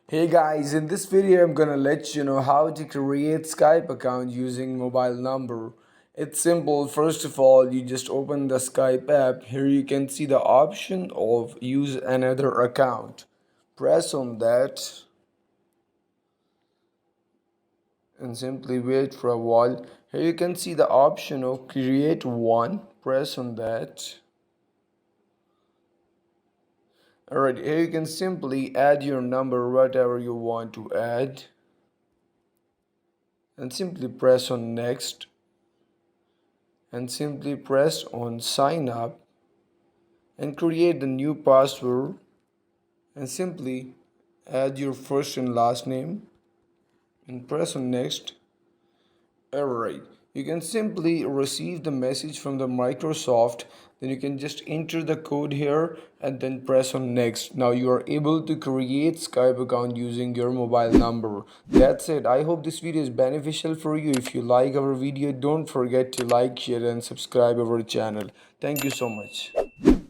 Hey guys, in this video I'm gonna let you know how to create Skype account using mobile number. It's simple. First of all, you just open the Skype app. Here you can see the option of use another account. Press on that and simply wait for a while. Here you can see the option of create one. Press on that. Alright, here you can simply add your number, whatever you want to add, and simply press on next and simply press on sign up and create the new password and simply add your first and last name and press on next. Alright, you can simply receive the message from the Microsoft. Then you can just enter the code here and then press on next. Now you are able to create Skype account using your mobile number. That's it. I hope this video is beneficial for you. If you like our video, don't forget to like, share and subscribe our channel. Thank you so much.